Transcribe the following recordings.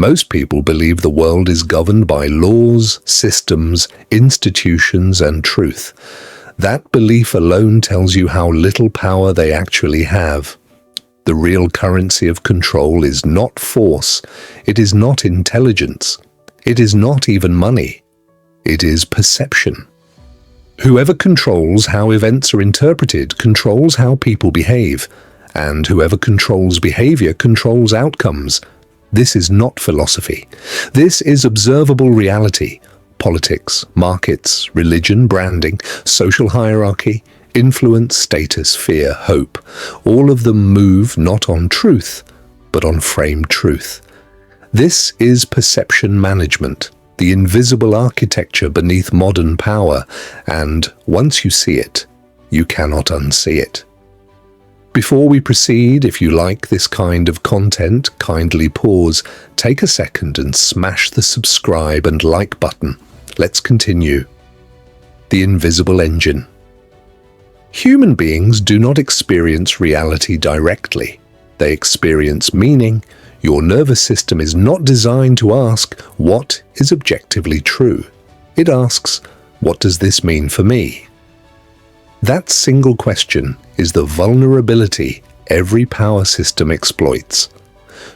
Most people believe the world is governed by laws, systems, institutions, and truth. That belief alone tells you how little power they actually have. The real currency of control is not force, it is not intelligence, it is not even money. It is perception. Whoever controls how events are interpreted controls how people behave, and whoever controls behavior controls outcomes. This is not philosophy. This is observable reality. Politics, markets, religion, branding, social hierarchy, influence, status, fear, hope. All of them move not on truth, but on framed truth. This is perception management, the invisible architecture beneath modern power, and once you see it, you cannot unsee it. Before we proceed, if you like this kind of content, kindly pause, take a second and smash the subscribe and like button. Let's continue. The invisible engine. Human beings do not experience reality directly. They experience meaning. Your nervous system is not designed to ask, what is objectively true? It asks, what does this mean for me? That single question is the vulnerability every power system exploits.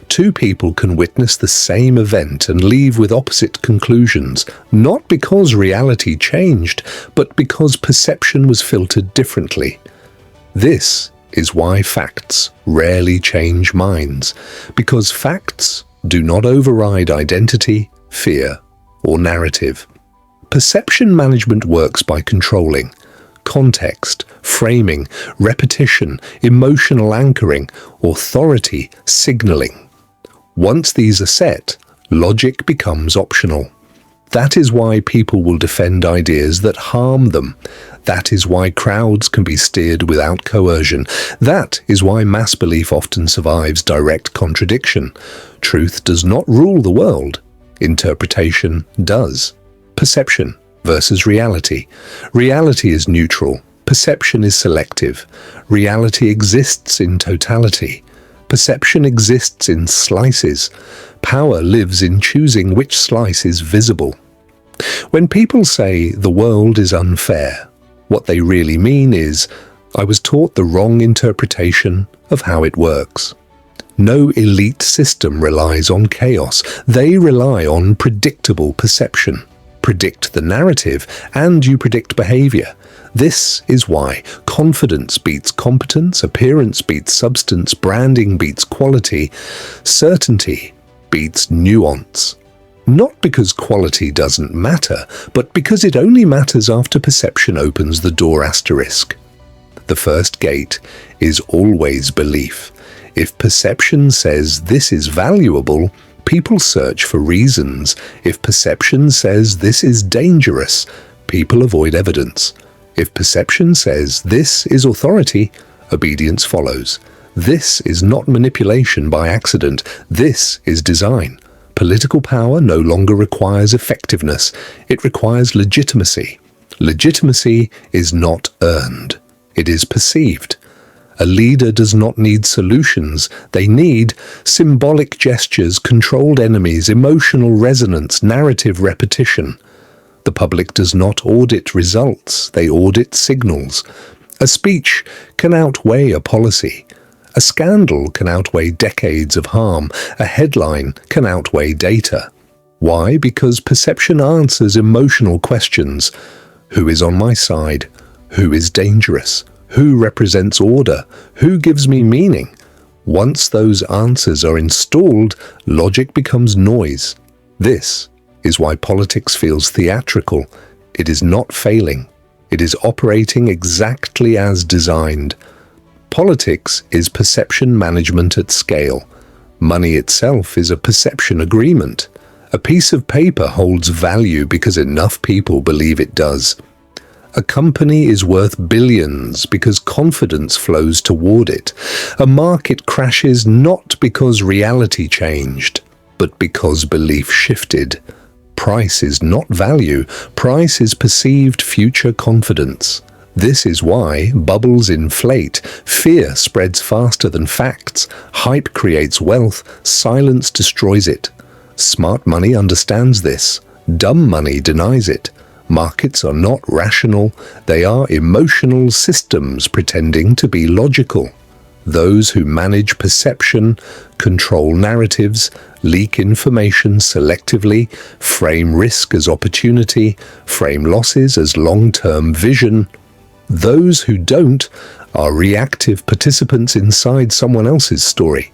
Two people can witness the same event and leave with opposite conclusions, not because reality changed, but because perception was filtered differently. This is why facts rarely change minds, because facts do not override identity, fear, or narrative. Perception management works by controlling context, framing, repetition, emotional anchoring, authority, signaling. Once these are set, logic becomes optional. That is why people will defend ideas that harm them. That is why crowds can be steered without coercion. That is why mass belief often survives direct contradiction. Truth does not rule the world. Interpretation does. Perception versus reality. Reality is neutral. Perception is selective. Reality exists in totality. Perception exists in slices. Power lives in choosing which slice is visible. When people say the world is unfair, what they really mean is, I was taught the wrong interpretation of how it works. No elite system relies on chaos. They rely on predictable perception. Predict the narrative, and you predict behavior. This is why confidence beats competence, appearance beats substance, branding beats quality, certainty beats nuance. Not because quality doesn't matter, but because it only matters after perception opens the door asterisk. The first gate is always belief. If perception says this is valuable, people search for reasons. If perception says this is dangerous, people avoid evidence. If perception says this is authority, obedience follows. This is not manipulation by accident. This is design. Political power no longer requires effectiveness. It requires legitimacy. Legitimacy is not earned. It is perceived. A leader does not need solutions. They need symbolic gestures, controlled enemies, emotional resonance, narrative repetition. The public does not audit results. They audit signals. A speech can outweigh a policy. A scandal can outweigh decades of harm. A headline can outweigh data. Why? Because perception answers emotional questions. Who is on my side? Who is dangerous? Who represents order? Who gives me meaning? Once those answers are installed, logic becomes noise. This is why politics feels theatrical. It is not failing. It is operating exactly as designed. Politics is perception management at scale. Money itself is a perception agreement. A piece of paper holds value because enough people believe it does. A company is worth billions because confidence flows toward it. A market crashes not because reality changed, but because belief shifted. Price is not value. Price is perceived future confidence. This is why bubbles inflate, fear spreads faster than facts, hype creates wealth, silence destroys it. Smart money understands this. Dumb money denies it. Markets are not rational, they are emotional systems pretending to be logical. Those who manage perception, control narratives, leak information selectively, frame risk as opportunity, frame losses as long-term vision. Those who don't are reactive participants inside someone else's story.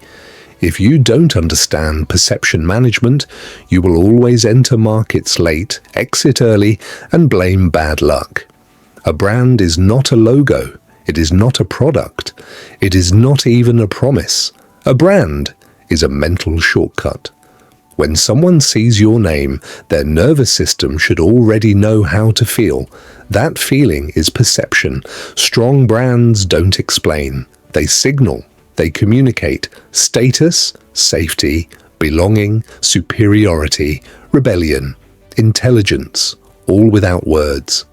If you don't understand perception management, you will always enter markets late, exit early, and blame bad luck. A brand is not a logo. It is not a product. It is not even a promise. A brand is a mental shortcut. When someone sees your name, their nervous system should already know how to feel. That feeling is perception. Strong brands don't explain. They signal. They communicate status, safety, belonging, superiority, rebellion, intelligence, all without words.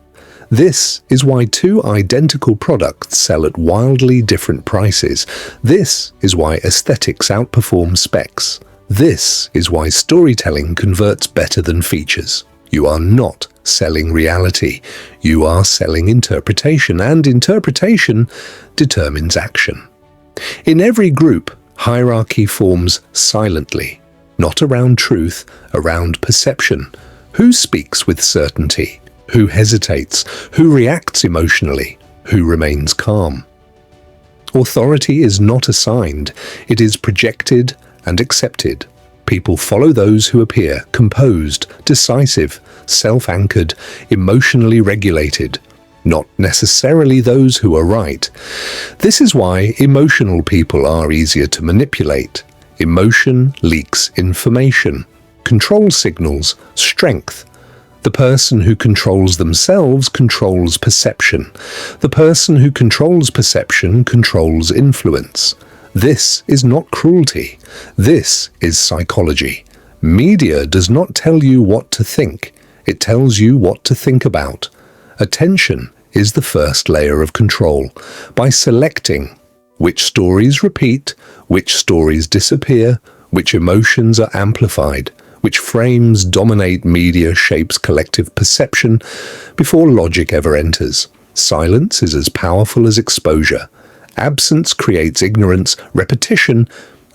This is why two identical products sell at wildly different prices. This is why aesthetics outperform specs. This is why storytelling converts better than features. You are not selling reality. You are selling interpretation, and interpretation determines action. In every group, hierarchy forms silently, not around truth, around perception. Who speaks with certainty? Who hesitates? Who reacts emotionally? Who remains calm? Authority is not assigned, it is projected and accepted. People follow those who appear composed, decisive, self-anchored, emotionally regulated, not necessarily those who are right. This is why emotional people are easier to manipulate. Emotion leaks information, control signals, strength. The person who controls themselves controls perception. The person who controls perception controls influence. This is not cruelty. This is psychology. Media does not tell you what to think. It tells you what to think about. Attention is the first layer of control. By selecting which stories repeat, which stories disappear, which emotions are amplified, which frames dominate media shapes collective perception before logic ever enters. Silence is as powerful as exposure. Absence creates ignorance. Repetition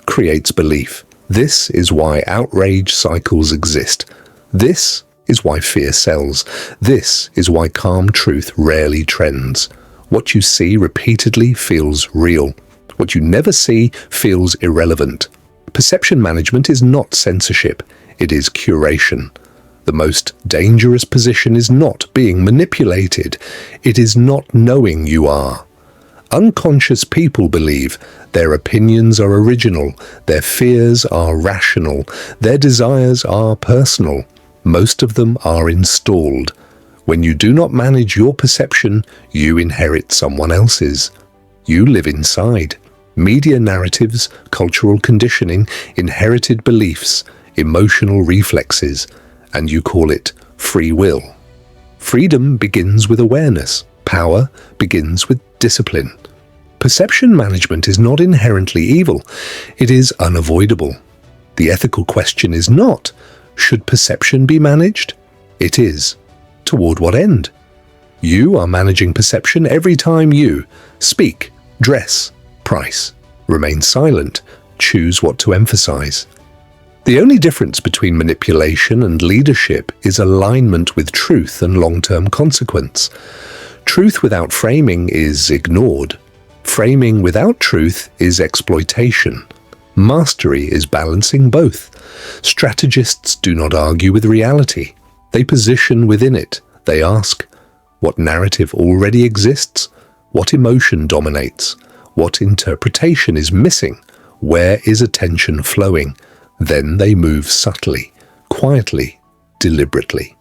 creates belief. This is why outrage cycles exist. This is why fear sells. This is why calm truth rarely trends. What you see repeatedly feels real. What you never see feels irrelevant. Perception management is not censorship. It is curation. The most dangerous position is not being manipulated. It is not knowing you are. Unconscious people believe their opinions are original, their fears are rational, their desires are personal. Most of them are installed. When you do not manage your perception, you inherit someone else's. You live inside. Media narratives, cultural conditioning, inherited beliefs, emotional reflexes, and you call it free will. Freedom begins with awareness. Power begins with discipline. Perception management is not inherently evil. It is unavoidable. The ethical question is not, should perception be managed? It is. Toward what end? You are managing perception every time you speak, dress, price, remain silent, choose what to emphasize. The only difference between manipulation and leadership is alignment with truth and long-term consequence. Truth without framing is ignored. Framing without truth is exploitation. Mastery is balancing both. Strategists do not argue with reality. They position within it. They ask, what narrative already exists? What emotion dominates? What interpretation is missing? Where is attention flowing? Then they move subtly, quietly, deliberately.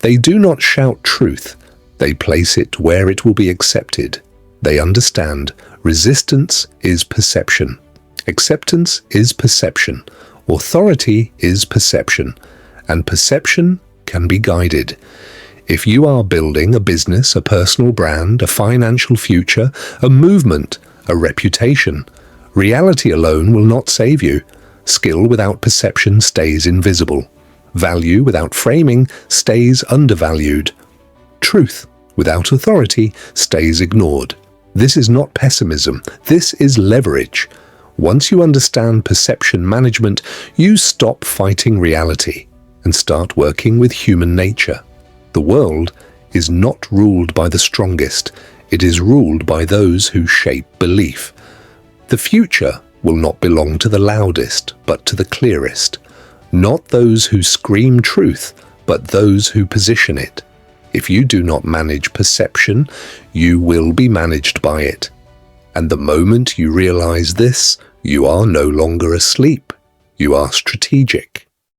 They do not shout truth. They place it where it will be accepted. They understand resistance is perception. Acceptance is perception. Authority is perception. And perception can be guided. If you are building a business, a personal brand, a financial future, a movement, a reputation, reality alone will not save you. Skill without perception stays invisible. Value without framing stays undervalued. Truth without authority stays ignored. This is not pessimism, this is leverage. Once you understand perception management, you stop fighting reality and start working with human nature. The world is not ruled by the strongest, it is ruled by those who shape belief. The future will not belong to the loudest, but to the clearest. Not those who scream truth, but those who position it. If you do not manage perception, you will be managed by it. And the moment you realize this, you are no longer asleep. You are strategic.